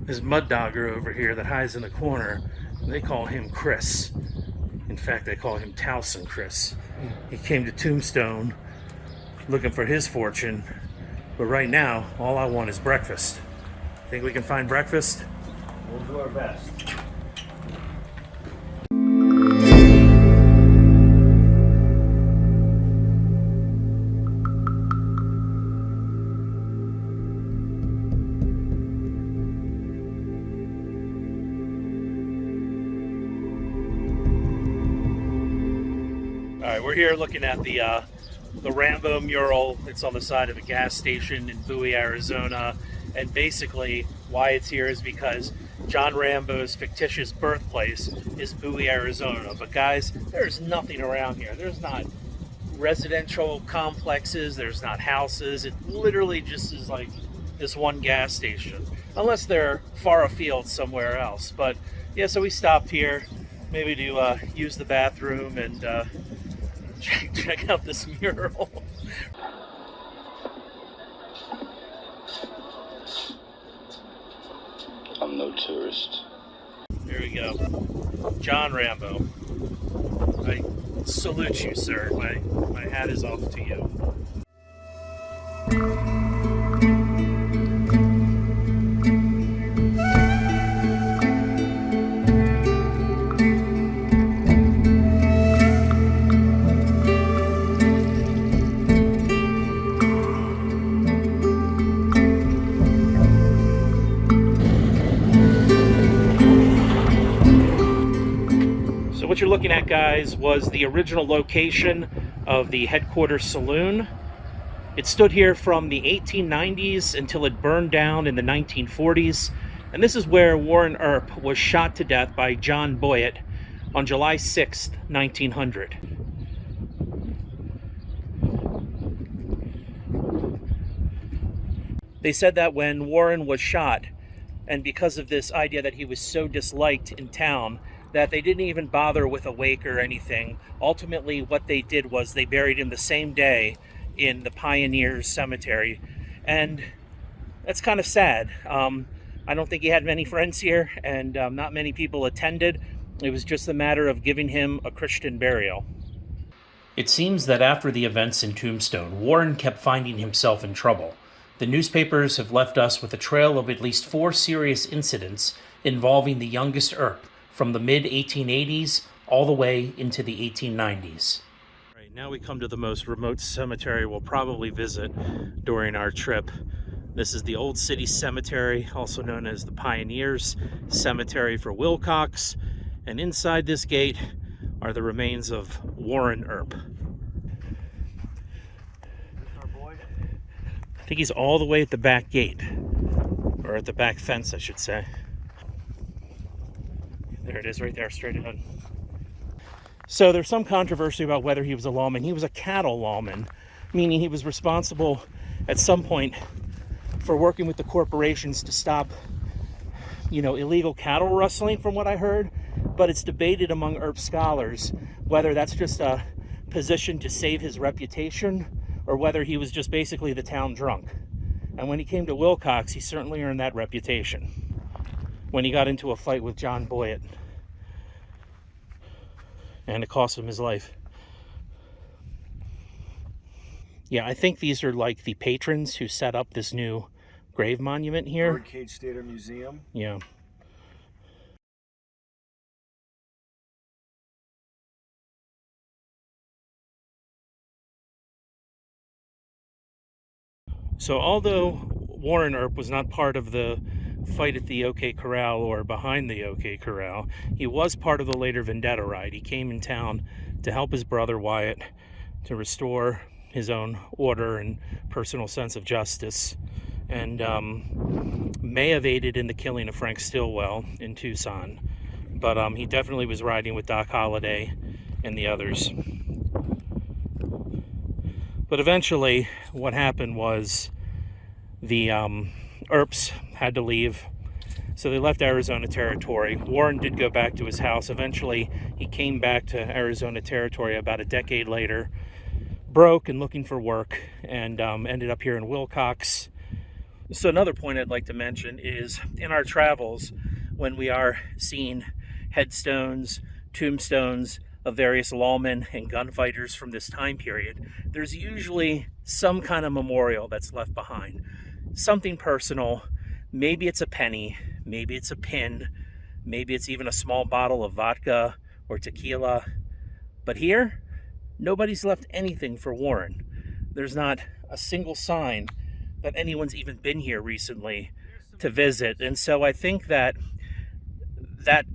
This mud dogger over here that hides in the corner, they call him Chris. In fact, they call him Towson Chris. He came to Tombstone looking for his fortune, but right now, all I want is breakfast. Think we can find breakfast? We'll do our best. All right, we're here looking at the Rambo mural. It's on the side of a gas station in Bowie, Arizona. And basically, why it's here is because John Rambo's fictitious birthplace is Bowie, Arizona. But guys, there's nothing around here. There's not residential complexes. There's not houses. It literally just is like this one gas station, unless they're far afield somewhere else. But yeah, so we stopped here, maybe to use the bathroom and check out this mural. I'm no tourist. Here we go. John Rambo. I salute you, sir. My hat is off to you. What you're looking at, guys, was the original location of the headquarters saloon. It stood here from the 1890s until it burned down in the 1940s. And this is where Warren Earp was shot to death by John Boyett on July 6th, 1900. They said that when Warren was shot, and because of this idea that he was so disliked in town, that they didn't even bother with a wake or anything. Ultimately, what they did was they buried him the same day in the Pioneers Cemetery. And that's kind of sad. I don't think he had many friends here, and not many people attended. It was just a matter of giving him a Christian burial. It seems that after the events in Tombstone, Warren kept finding himself in trouble. The newspapers have left us with a trail of at least 4 serious incidents involving the youngest Earp, from the mid-1880s all the way into the 1890s. Right, now we come to the most remote cemetery we'll probably visit during our trip. This is the Old City Cemetery, also known as the Pioneers Cemetery for Willcox. And inside this gate are the remains of Warren Earp. I think he's all the way at the back gate, or at the back fence, I should say. There it is right there, straight ahead. So there's some controversy about whether he was a lawman. He was a cattle lawman, meaning he was responsible at some point for working with the corporations to stop, illegal cattle rustling, from what I heard. But it's debated among Earp scholars whether that's just a position to save his reputation or whether he was just basically the town drunk. And when he came to Willcox, he certainly earned that reputation when he got into a fight with John Boyett. And it cost him his life. Yeah, I think these are like the patrons who set up this new grave monument here. Birdcage Theater Museum. Yeah. So although Warren Earp was not part of the fight at the OK Corral or behind the OK Corral, he was part of the later Vendetta ride. He came in town to help his brother Wyatt to restore his own order and personal sense of justice, and may have aided in the killing of Frank Stillwell in Tucson. But he definitely was riding with Doc Holliday and the others. But eventually, what happened was the Earps had to leave, so they left Arizona Territory. Warren did go back to his house. Eventually, he came back to Arizona Territory about a decade later, broke and looking for work, and ended up here in Willcox. So another point I'd like to mention is in our travels, when we are seeing headstones, tombstones of various lawmen and gunfighters from this time period, there's usually some kind of memorial that's left behind. Something personal. Maybe it's a penny, maybe it's a pin, maybe it's even a small bottle of vodka or tequila. But here, nobody's left anything for Warren. There's not a single sign that anyone's even been here recently to visit. And so I think that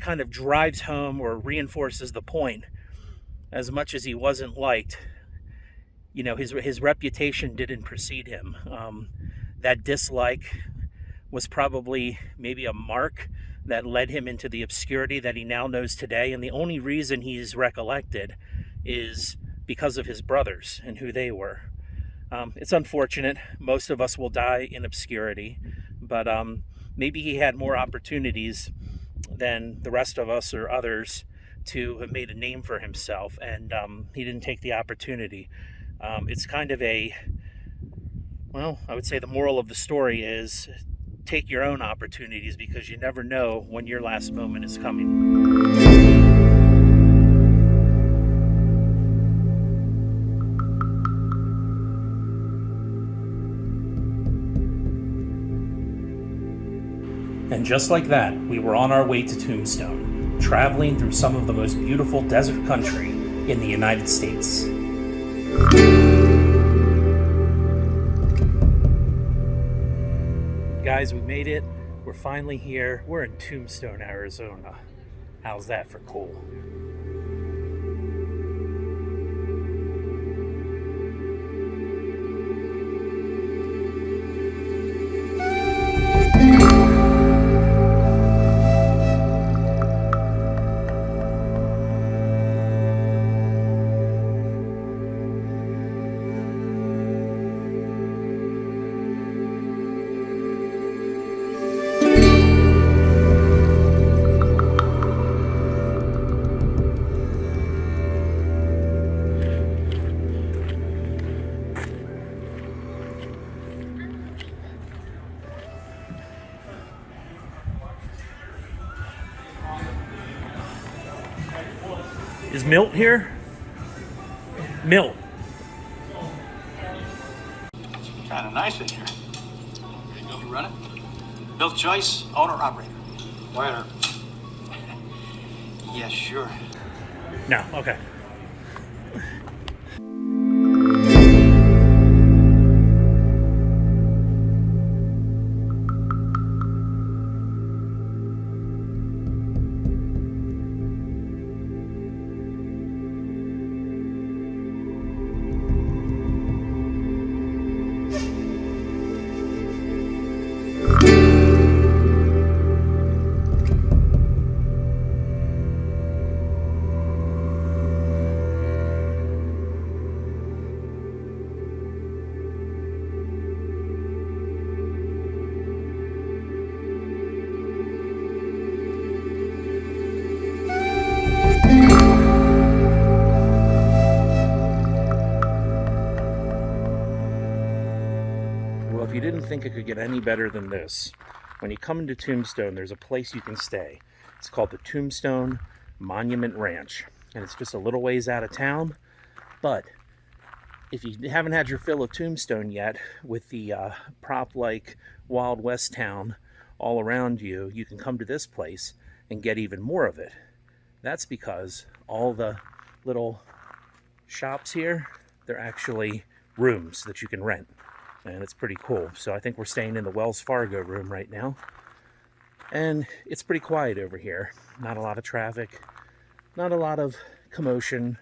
kind of drives home or reinforces the point. As much as he wasn't liked, his reputation didn't precede him. That dislike was probably maybe a mark that led him into the obscurity that he now knows today. And the only reason he's recollected is because of his brothers and who they were. It's unfortunate. Most of us will die in obscurity, but maybe he had more opportunities than the rest of us or others to have made a name for himself, and he didn't take the opportunity. It's kind of I would say the moral of the story is take your own opportunities, because you never know when your last moment is coming. And just like that, we were on our way to Tombstone, traveling through some of the most beautiful desert country in the United States. Guys, we made it. We're finally here. We're in Tombstone, Arizona. How's that for cool? Is Milt here? Milt. Kind of nice in here. You run it? Bill Joyce, owner, operator. Wire. Yeah, sure. No, okay. Well, if you didn't think it could get any better than this, when you come into Tombstone, there's a place you can stay. It's called the Tombstone Monument Ranch, and it's just a little ways out of town. But if you haven't had your fill of Tombstone yet, with the prop-like Wild West town all around you, you can come to this place and get even more of it. That's because all the little shops here, they're actually rooms that you can rent. And it's pretty cool. So I think we're staying in the Wells Fargo room right now. And it's pretty quiet over here. Not a lot of traffic, not a lot of commotion,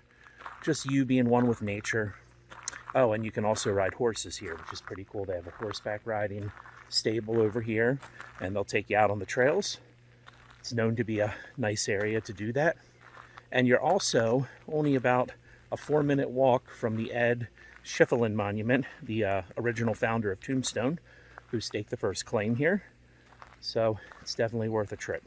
just you being one with nature. Oh, and you can also ride horses here, which is pretty cool. They have a horseback riding stable over here, and they'll take you out on the trails. It's known to be a nice area to do that. And you're also only about a 4-minute walk from the Ed Schieffelin Monument, the original founder of Tombstone, who staked the first claim here. So it's definitely worth a trip.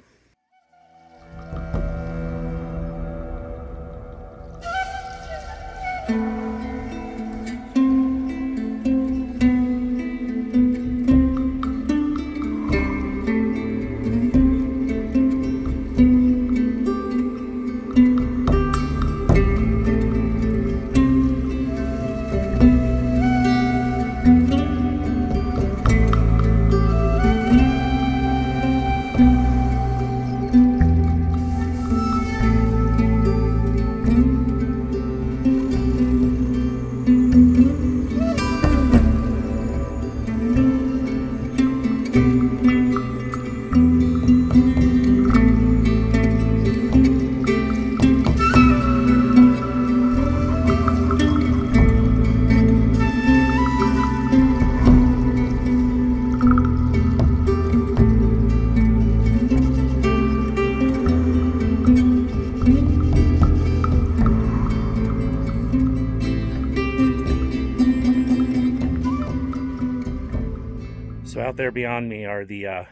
So out there beyond me are the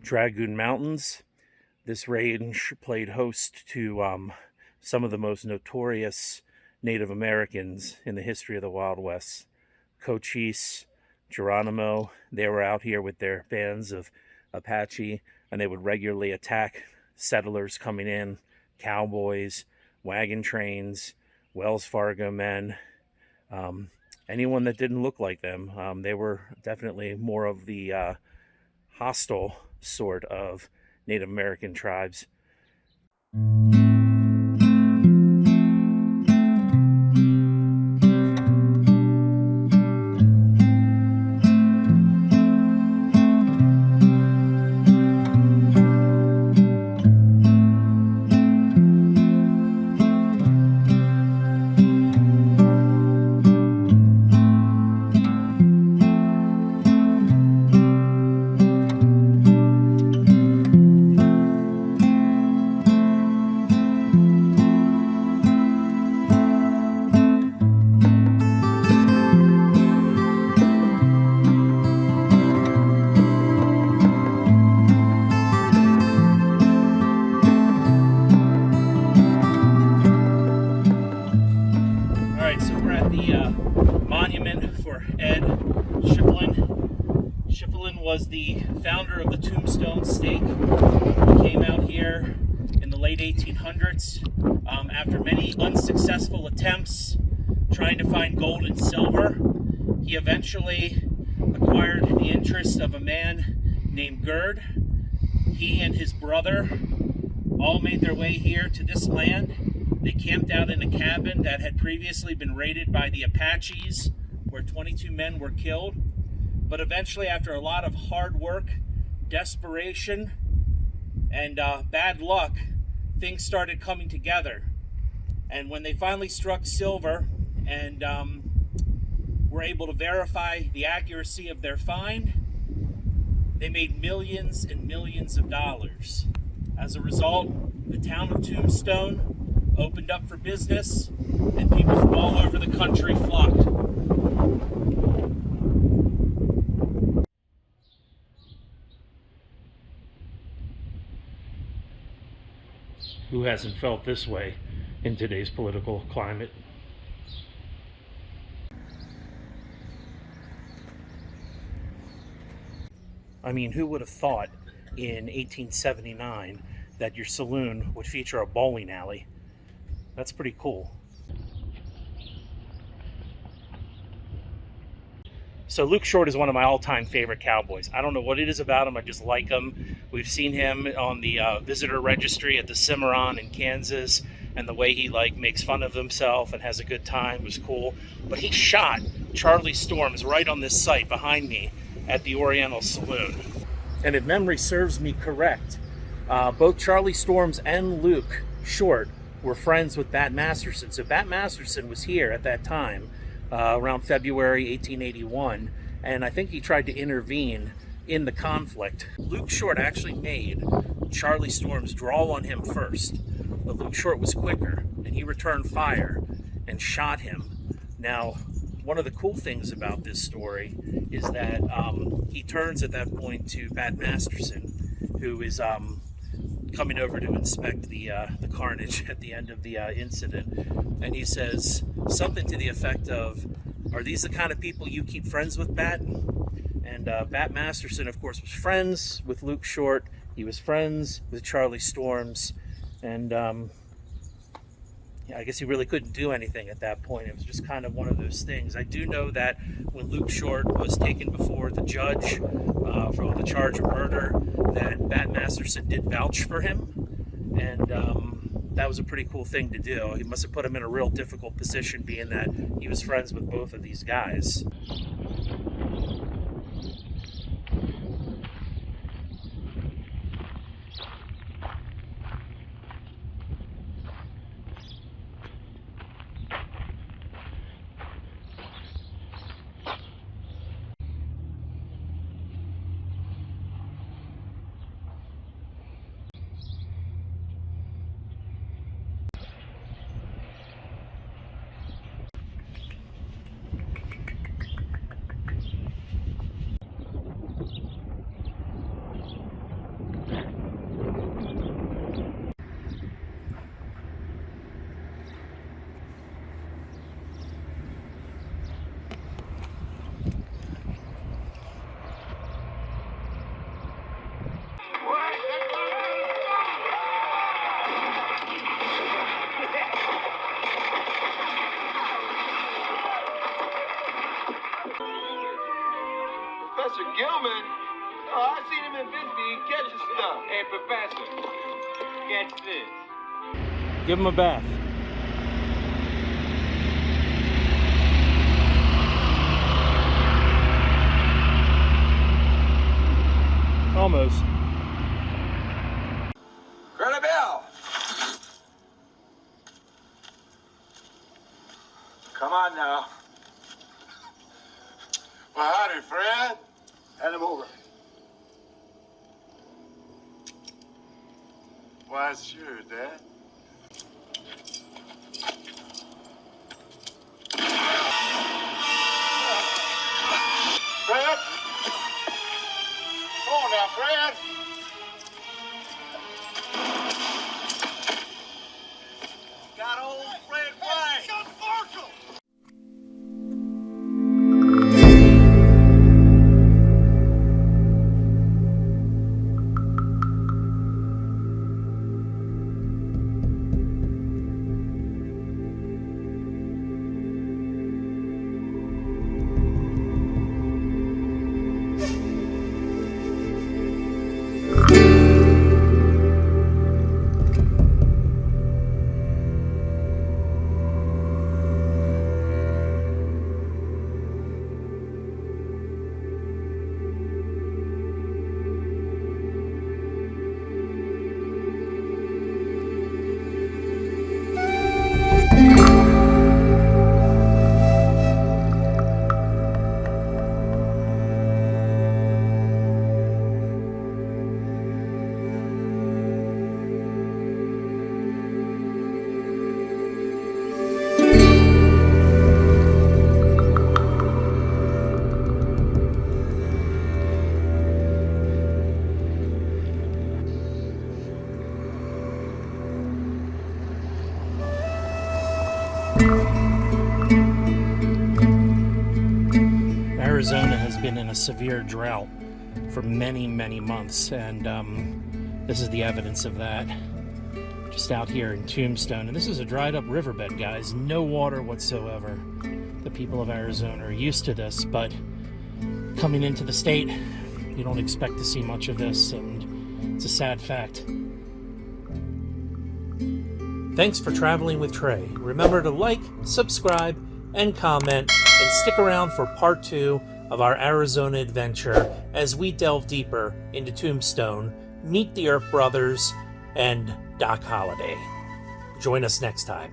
Dragoon Mountains. This range played host to some of the most notorious Native Americans in the history of the Wild West. Cochise, Geronimo, they were out here with their bands of Apache, and they would regularly attack settlers coming in, cowboys, wagon trains, Wells Fargo men, anyone that didn't look like them. They were definitely more of the hostile sort of Native American tribes. Monument for Ed Shiflin. Shiflin was the founder of the Tombstone stake. He came out here in the late 1800s after many unsuccessful attempts trying to find gold and silver. He eventually acquired the interest of a man named Gerd. He and his brother all made their way here to this land. They camped out in a cabin that had previously been raided by the Apaches, where 22 men were killed. But eventually, after a lot of hard work, desperation, and bad luck, things started coming together. And when they finally struck silver and were able to verify the accuracy of their find, they made millions and millions of dollars. As a result, the town of Tombstone opened up for business, and people from all over the country flocked. Who hasn't felt this way in today's political climate? I mean, who would have thought in 1879 that your saloon would feature a bowling alley? That's pretty cool. So Luke Short is one of my all-time favorite cowboys. I don't know what it is about him. I just like him. We've seen him on the visitor registry at the Cimarron in Kansas, and the way he makes fun of himself and has a good time was cool. But he shot Charlie Storms right on this site behind me at the Oriental Saloon. And if memory serves me correct, both Charlie Storms and Luke Short were friends with Bat Masterson. So Bat Masterson was here at that time, around February 1881, and I think he tried to intervene in the conflict. Luke Short actually made Charlie Storms draw on him first, but Luke Short was quicker, and he returned fire and shot him. Now, one of the cool things about this story is that he turns at that point to Bat Masterson, who is coming over to inspect the carnage at the end of the incident, and he says something to the effect of, "Are these the kind of people you keep friends with, Bat?" And Bat Masterson, of course, was friends with Luke Short. He was friends with Charlie Storms, and I guess he really couldn't do anything at that point. It was just kind of one of those things. I do know that when Luke Short was taken before the judge for the charge of murder, that Bat Masterson did vouch for him, and that was a pretty cool thing to do. He must have put him in a real difficult position, being that he was friends with both of these guys. Professor Gilman? Oh, I seen him in Bisbee. He catches stuff. Hey, Professor, catch this. Give him a bath. Almost. Curly Bill! Come on now. Well, howdy, Fred. Hand him over. Why, sure, Dad. Fred? Come on now, Fred. Got old Fred White. Shut Marshall! Arizona has been in a severe drought for many, many months, and this is the evidence of that. Just out here in Tombstone, and this is a dried up riverbed, guys. No water whatsoever. The people of Arizona are used to this, but coming into the state, you don't expect to see much of this, and it's a sad fact. Thanks for traveling with Trey. Remember to like, subscribe, and comment, and stick around for part 2 of our Arizona adventure as we delve deeper into Tombstone, meet the Earp brothers, and Doc Holliday. Join us next time.